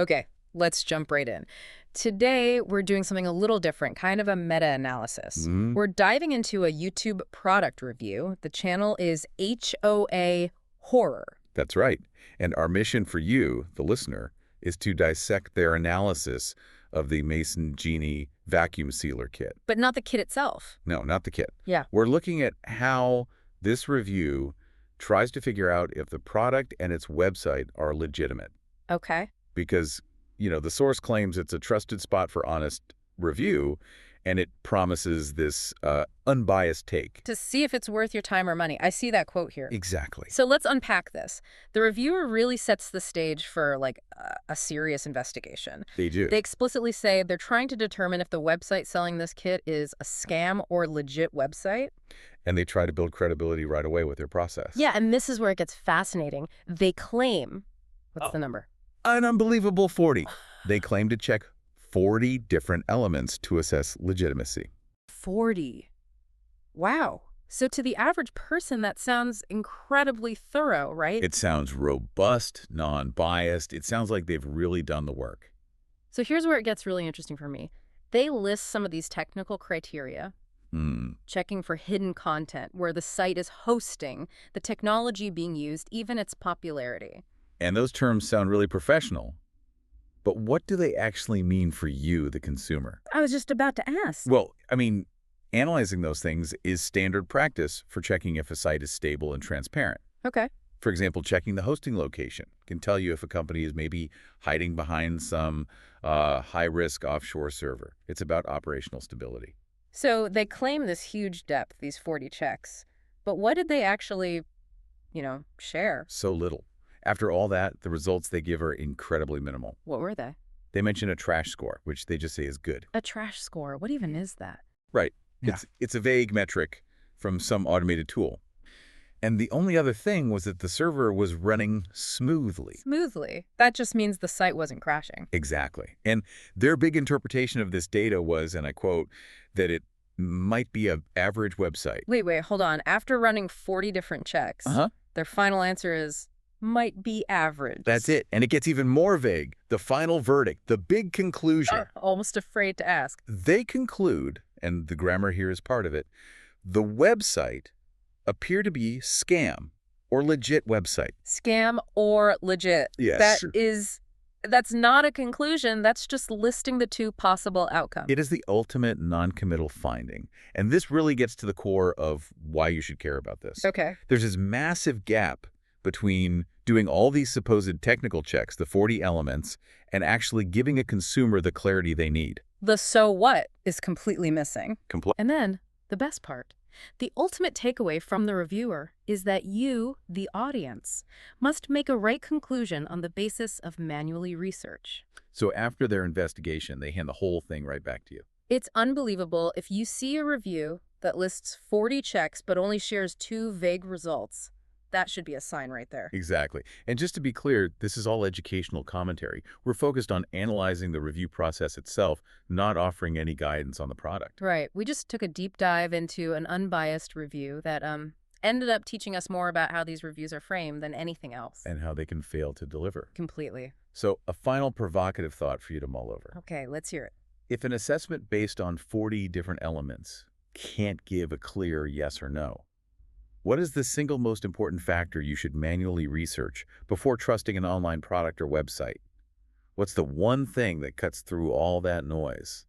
Okay, let's jump right in. Today, we're doing something a little different, kind of a meta-analysis. Hmm. We're diving into a YouTube product review. The channel is HOA Horror. That's right. And our mission for you, the listener, is to dissect their analysis of the Mason Genie Vacuum Sealer Kit. But not the kit itself. No, not the kit. Yeah. We're looking at how this review tries to figure out if the product and its website are legitimate. Okay. Because, the source claims it's a trusted spot for honest review, and it promises this unbiased take. To see if it's worth your time or money. I see that quote here. Exactly. So let's unpack this. The reviewer really sets the stage for, a serious investigation. They do. They explicitly say they're trying to determine if the website selling this kit is a scam or legit website. And they try to build credibility right away with their process. Yeah, and this is where it gets fascinating. They claim, what's the number? An unbelievable 40. They claim to check 40 different elements to assess legitimacy. 40. Wow. So to the average person, that sounds incredibly thorough, right? It sounds robust, non-biased. It sounds like they've really done the work. So here's where it gets really interesting for me. They list some of these technical criteria, checking for hidden content, where the site is hosting, the technology being used, even its popularity. And those terms sound really professional. But what do they actually mean for you, the consumer? I was just about to ask. Well, analyzing those things is standard practice for checking if a site is stable and transparent. Okay. For example, checking the hosting location can tell you if a company is maybe hiding behind some high-risk offshore server. It's about operational stability. So they claim this huge depth, these 40 checks. But what did they actually, share? So little. After all that, the results they give are incredibly minimal. What were they? They mention a trash score, which they just say is good. A trash score. What even is that? Right. Yeah. It's a vague metric from some automated tool. And the only other thing was that the server was running smoothly. Smoothly. That just means the site wasn't crashing. Exactly. And their big interpretation of this data was, and I quote, that it might be an average website. Wait, hold on. After running 40 different checks, their final answer is might be average. That's it. And it gets even more vague. The final verdict, the big conclusion. Almost afraid to ask. They conclude, and the grammar here is part of it, the website appear to be scam or legit website. Scam or legit. Yes. That's not a conclusion. That's just listing the two possible outcomes. It is the ultimate non-committal finding. And this really gets to the core of why you should care about this. Okay. There's this massive gap between doing all these supposed technical checks, the 40 elements, and actually giving a consumer the clarity they need. The so what is completely missing. Compl- And then, the best part. The ultimate takeaway from the reviewer is that you, the audience, must make a right conclusion on the basis of manually research. So after their investigation, they hand the whole thing right back to you. It's unbelievable if you see a review that lists 40 checks but only shares 2 vague results. That should be a sign right there. Exactly. And just to be clear, this is all educational commentary. We're focused on analyzing the review process itself, not offering any guidance on the product. Right. We just took a deep dive into an unbiased review that ended up teaching us more about how these reviews are framed than anything else. And how they can fail to deliver. Completely. So a final provocative thought for you to mull over. Okay, let's hear it. If an assessment based on 40 different elements can't give a clear yes or no, what is the single most important factor you should manually research before trusting an online product or website? What's the one thing that cuts through all that noise?